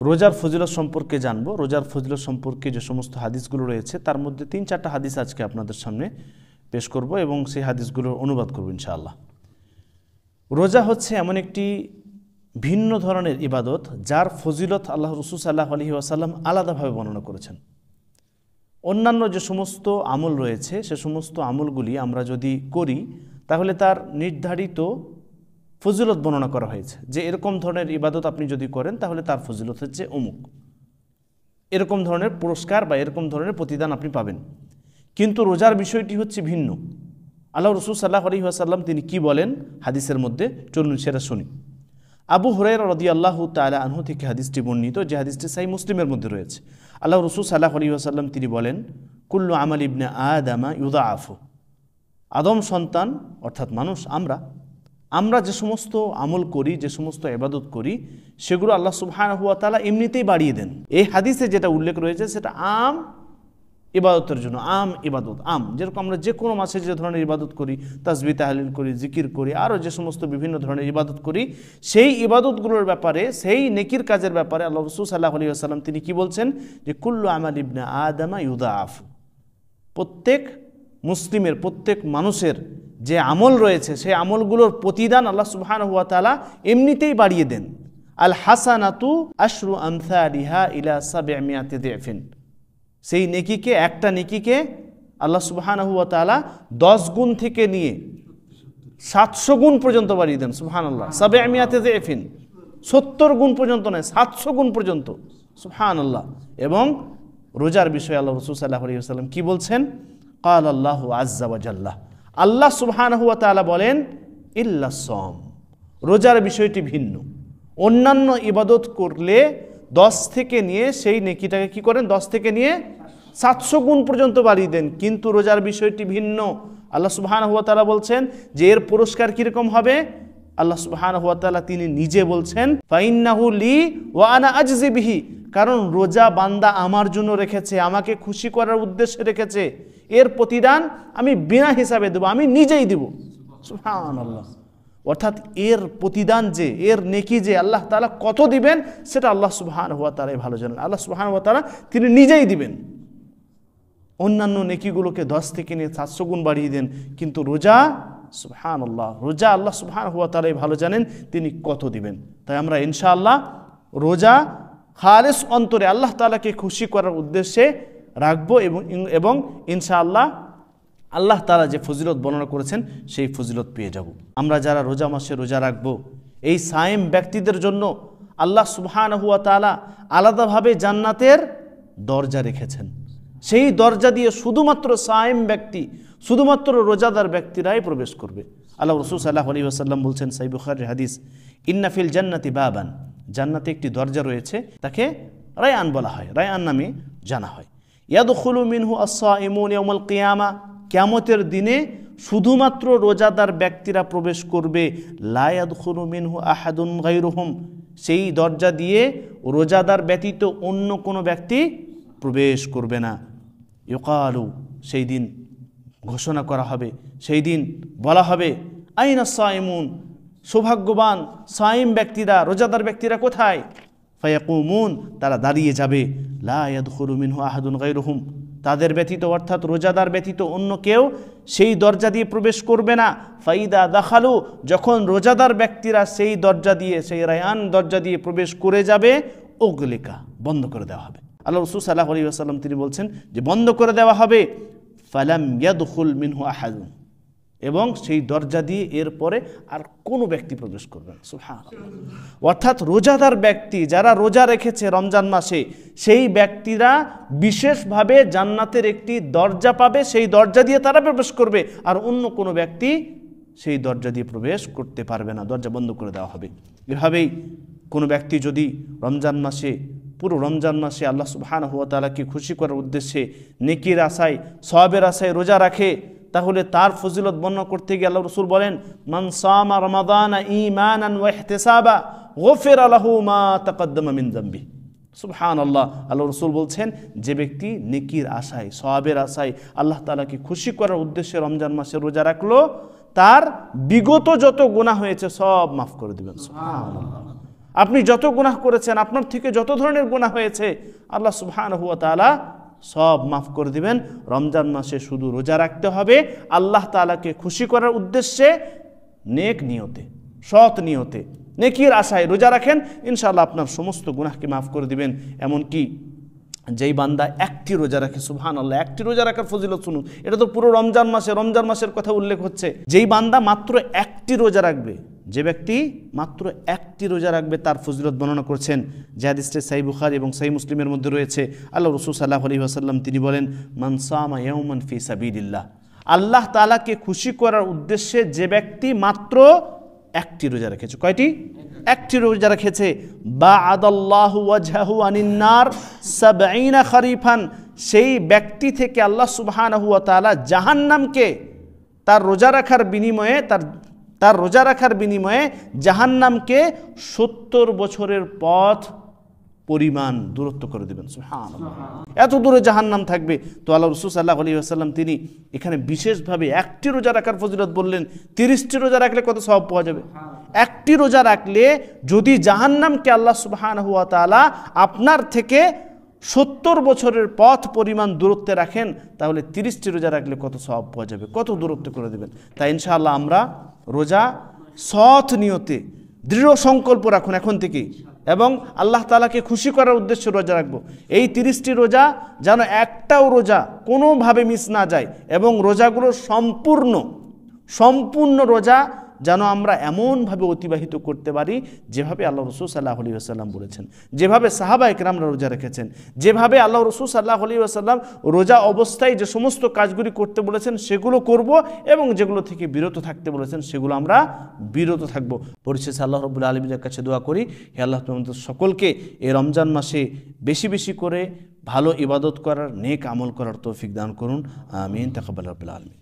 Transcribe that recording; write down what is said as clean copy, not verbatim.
রোজার ফজিলত সম্পর্কে জানবো। রোজার ফজিলত সম্পর্কে যে সমস্ত হাদিসগুলো রয়েছে তার মধ্যে 3-4টা হাদিস আজকে আপনাদের সামনে পেশ করব এবং সেই হাদিসগুলোর অনুবাদ করব ইনশাআল্লাহ। রোজা হচ্ছে এমন একটি ভিন্ন ধরনের ইবাদত যার ফজিলত আল্লাহ রাসূল সাল্লাল্লাহু আলাইহি ওয়াসাল্লাম আলাদাভাবে বর্ণনা করেছেন। অন্যান্য যে সমস্ত আমল রয়েছে সে সমস্ত আমলগুলি আমরা যদি করি তাহলে তার নির্ধারিত ফজিলত বর্ণনা করা হয়েছে যে এরকম ধরনের ইবাদত আপনি যদি করেন তাহলে তার ফজিলত হচ্ছে অমুক, এরকম ধরনের পুরস্কার বা এরকম ধরনের প্রতিদান আপনি পাবেন। কিন্তু রোজার বিষয়টি হচ্ছে ভিন্ন। আল্লাহ রাসূল সাল্লাল্লাহু আলাইহি ওয়াসাল্লাম তিনি কি বলেন হাদিসের মধ্যে, চলুন সেটা শুনি। আবু হুরায়রা রাদিয়াল্লাহু তাআলা আনহু থেকে হাদিসটি বর্ণিত, যে হাদিসটি সহিহ মুসলিমের মধ্যে রয়েছে। আল্লাহ রাসূল সাল্লাল্লাহু আলাইহি ওয়াসাল্লাম তিনি বলেন, কুল্লু আমাল ইবনে আদামা ইউদাআফু, আদম সন্তান অর্থাৎ মানুষ আমরা যে সমস্ত আমল করি, যে সমস্ত ইবাদত করি সেগুলো আল্লাহ সুবহানাহু ওয়া তাআলা এমনিতেই বাড়িয়ে দেন। এই হাদিসে যেটা উল্লেখ রয়েছে সেটা আম ইবাদতের জন্য, আম ইবাদত, যেরকম আমরা যে কোনো মাসে যে ধরনের ইবাদত করি, তাসবিহ তাহলিল করি, জিকির করি, আরও যে সমস্ত বিভিন্ন ধরনের ইবাদত করি, সেই ইবাদতগুলোর ব্যাপারে, সেই নেকির কাজের ব্যাপারে আল্লাহ রাসূল সাল্লাল্লাহু আলাইহি ওয়াসাল্লাম তিনি কি বলছেন যে কুল্লু আমাল ইবনে আদামা ইউদাআফ, প্রত্যেক মুসলিমের, প্রত্যেক মানুষের যে আমল রয়েছে সেই আমলগুলোর প্রতিদান আল্লাহ সুবহানাহু ওয়া তাআলা এমনিতেই বাড়িয়ে দেন। আল হাসানাতু আশরু আমসালিহা ইলা 700 দিফিন, সেই নেকিকে, একটা নেকিকে আল্লাহ সুবহানাহু ওয়া তাআলা 10 গুণ থেকে নিয়ে 700 গুণ পর্যন্ত বাড়িয়ে দেন। সুবহানাল্লাহ, 700 দিফিন, 70 গুণ পর্যন্ত নয়, 700 গুণ পর্যন্ত। সুবহানাল্লাহ। এবং রোজার বিষয়ে আল্লাহ রাসূল সাল্লাল্লাহু আলাইহি ওয়াসাল্লাম কি বলছেন? ক্বাল আল্লাহু আযজা ওয়া জাল্লা, আল্লাহ সুবহানাহু ওয়া তাআলা বলেন ইল্লা সম, রোজার বিষয়টি ভিন্ন। অন্যান্য ইবাদত করলে 10 থেকে নিয়ে সেই নেকিটাকে কি করেন, 10 থেকে নিয়ে 700 গুণ পর্যন্ত বাড়িয়ে দেন, কিন্তু রোজার বিষয়টি ভিন্ন। আল্লাহ সুবহানাহু ওয়া তাআলা বলছেন যে এর পুরস্কার কিরকম হবে। আল্লাহ সুবহানাহু ওয়া তাআলা তিনি নিজে বলছেন ফাইন্নাহু লি ওয়া আনা আজজি বিহি, কারণ রোজা বান্দা আমার জন্য রেখেছে, আমাকে খুশি করার উদ্দেশ্যে রেখেছে, এর প্রতিদান আমি বিনা হিসাবে দেব, আমি নিজেই দেব। সুবহানাল্লাহ। অর্থাৎ এর প্রতিদান যে, এর নেকি যে আল্লাহ তাআলা কত দিবেন সেটা আল্লাহ সুবহানাহু ওয়া তাআলাই ভালো জানেন। আল্লাহ সুবহানাহু ওয়া তাআলা তিনি নিজেই দিবেন। অন্যান্য নেকিগুলোকে 10 থেকে নিয়ে 700 গুণ বাড়িয়ে দেন, কিন্তু রোজা, সুবহানাল্লাহ, রোজা আল্লাহ সুবহানাহু ওয়া তাআলাই ভালো জানেন তিনি কত দিবেন। তাই আমরা ইনশাআল্লাহ রোজা খালিস অন্তরে আল্লাহ তাআলাকে খুশি করার উদ্দেশ্যে রাখবো এবং ইনশাআল্লাহ আল্লাহ তাআলা যে ফজিলত বর্ণনা করেছেন সেই ফজিলত পেয়ে যাব। আমরা যারা রোজা মাসে রোজা রাখবো, এই সায়েম ব্যক্তিদের জন্য আল্লাহ সুবহানাহু ওয়া তাআলা আলাদাভাবে জান্নাতের দরজা রেখেছেন। সেই দরজা দিয়ে শুধুমাত্র সায়েম ব্যক্তি, শুধুমাত্র রোজাদার ব্যক্তিরাই প্রবেশ করবে। আল্লাহ রাসূল সাল্লাল্লাহু আলাইহি ওয়াসাল্লাম বলছেন, সহিহ বুখারীর হাদিস, ইন্না ফিল জান্নাতি বাবান, জান্নাতে একটি দরজা রয়েছে, তাকে রায়আন বলা হয়, রায়আন নামে জানা হয়। ইয়াদখুলু মিনহু আস-সাইমুন ইয়াউমাল কিয়ামা, কিয়ামতের দিনে শুধুমাত্র রোজাদার ব্যক্তিরা প্রবেশ করবে। লা ইয়াদখুলু মিনহু আহাদুন গায়রুহুম, সেই দরজা দিয়ে রোজাদার ব্যতীত অন্য কোনো ব্যক্তি প্রবেশ করবে না। ইউকালু, সেই দিন ঘোষণা করা হবে, সেই দিন বলা হবে আইনা সাইমুন, সৌভাগ্যবান সাইম ব্যক্তিরা, রোজাদার ব্যক্তিরা কোথায়? ফায়াকুমুন, তারা দাঁড়িয়ে যাবে। লা ইয়াদখুলু মিনহু আহাদুন গায়রুহুম, তাদের ব্যতীত অর্থাৎ রোজাদার ব্যতীত অন্য কেউ সেই দরজা দিয়ে প্রবেশ করবে না। ফাইদা দাখালু, যখন রোজাদার ব্যক্তিরা সেই দরজা দিয়ে, সেই রায়আন দরজা দিয়ে প্রবেশ করে যাবে, উগলিকা, বন্ধ করে দেওয়া হবে। আল্লাহ রাসূল সাল্লাল্লাহু আলাইহি ওয়াসাল্লাম তিনি বলছেন যে বন্ধ করে দেওয়া হবে। ফালাম ইয়াদখুল মিনহু আহাদুন, এবং সেই দরজা দিয়ে এরপরে আর কোনো ব্যক্তি প্রবেশ করবে না। সুবহানাল্লাহ। অর্থাৎ রোজাদার ব্যক্তি যারা রোজা রেখেছে রমজান মাসে, সেই ব্যক্তিরা বিশেষভাবে জান্নাতের একটি দরজা পাবে, সেই দরজা দিয়ে তারা প্রবেশ করবে, আর অন্য কোনো ব্যক্তি সেই দরজা দিয়ে প্রবেশ করতে পারবে না, দরজা বন্ধ করে দেওয়া হবে। এভাবেই কোনো ব্যক্তি যদি রমজান মাসে, পুরো রমজান মাসে আল্লাহ সুবহানাহু ওয়া তাআলাকে খুশি করার উদ্দেশ্যে নেকির আশায়, সওয়াবের আশায় রোজা রাখে, তাহলে তার ফজিলত বর্ণনা করতে গিয়ে আল্লাহ রাসূল বলেন, মান সামা রমাদানা ঈমানান ওয়া ইহতিসাবা গুফিরা লাহু মা তাকদ্দামা মিন যামবি। সুবহানাল্লাহ। আল্লাহ রাসূল বলছেন, যে ব্যক্তি নেকির আশায়, সওয়াবের আশায় আল্লাহ তাআলাকে খুশি করার উদ্দেশ্যে রমজান মাসে রোজা রাখলো, তার বিগত যত গুনাহ হয়েছে সব মাফ করে দিবেন। সুবহানাল্লাহ। আপনি যত গুনাহ করেছেন, আপনার থেকে যত ধরনের গুনাহ হয়েছে, আল্লাহ সুবহানাহু ওয়া তাআলা সব মাফ করে দিবেন। রমজান মাসে শুধু রোজা রাখতে হবে আল্লাহ তাআলাকে খুশি করার উদ্দেশ্যে, নেক নিয়তে, সৎ নিয়তে, নেকির আশায় রোজা রাখেন, ইনশাআল্লাহ আপনার সমস্ত গুনাহকে মাফ করে দিবেন। এমনকি যেই বান্দা একটি রোজা রাখে, সুবহানাল্লাহ, একটি রোজা রাখার ফজিলত শুনুন, এটা তো পুরো রমজান মাসের কথা উল্লেখ হচ্ছে। যেই বান্দা মাত্র একটি রোজা রাখবে, যে ব্যক্তি মাত্র একটি রোজা রাখবে, তার ফজিলত বর্ণনা করছেন যে হাদিসটি সহিহ বুখারী এবং সহিহ মুসলিমের মধ্যে রয়েছে। আল্লাহ রাসূল সাল্লাল্লাহু আলাইহি ওয়াসাল্লাম তিনি বলেন, মান সামা ইয়াওমান ফি সাবিলিল্লাহ, আল্লাহ তাআলাকে খুশি করার উদ্দেশ্যে যে ব্যক্তি মাত্র একটি রোজা রেখেছে। কয়টি? একটি রোজা রেখেছে। বা'আদাল্লাহু ওয়াজহাহু আনিন নার ৭০ খরিফান, সেই ব্যক্তি থেকে আল্লাহ সুবহানাহু ওয়া তাআলা জাহান্নামকে তার রোজা রাখার বিনিময়ে জাহান্নামকে ৭০ বছরের পথ পরিমাণ দূরত্ব করে দেবেন। সুবহানাল্লাহ, এত দূরে জাহান্নাম থাকবে। তো আল্লাহ রাসূল সাল্লাল্লাহু আলাইহি ওয়াসাল্লাম তিনি এখানে বিশেষভাবে একটি রোজা রাখার ফজিলত বললেন। ৩০টি রোজা রাখলে কত সওয়াব পাওয়া যাবে? একটি রোজা রাখলে যদি জাহান্নামকে আল্লাহ সুবহানাহু ওয়া তাআলা আপনার থেকে ৭০ বছরের পথ পরিমাণ দূরত্বে রাখেন, তাহলে ৩০টি রোজা রাখলে কত সওয়াব পাওয়া যাবে, কত দূরত্ব করে দেবেন। তাই ইনশাআল্লাহ আমরা রোজা সৎ নিয়তে দৃঢ় সংকল্প রাখুন এখন থেকেই, এবং আল্লাহ তাআলাকে খুশি করার উদ্দেশ্যে রোজা রাখবো। এই ৩০টি রোজা যেন একটাও রোজা কোনোভাবে মিস না যায়, এবং রোজাগুলো সম্পূর্ণ রোজা যেন আমরা এমনভাবে অতিবাহিত করতে পারি যেভাবে আল্লাহ রাসূল সাল্লাল্লাহু আলাইহি ওয়াসাল্লাম বলেছেন, যেভাবে সাহাবায়ে কেরামরা রোজা রেখেছেন, যেভাবে আল্লাহ রাসূল সাল্লাল্লাহু আলাইহি ওয়াসাল্লাম রোজা অবস্থায় যে সমস্ত কাজগুলি করতে বলেছেন সেগুলো করব, এবং যেগুলো থেকে বিরত থাকতে বলেছেন সেগুলো আমরা বিরত থাকব। পরিশেষে আল্লাহ রাব্বুল আলামিনের কাছে দোয়া করি, হে আল্লাহ, তোমাদের সকলকে এই রমজান মাসে বেশি বেশি করে ভালো ইবাদত করার, নেক আমল করার তৌফিক দান করুন। আমিন। তাকাব্বাল রাব্বুল আলামিন।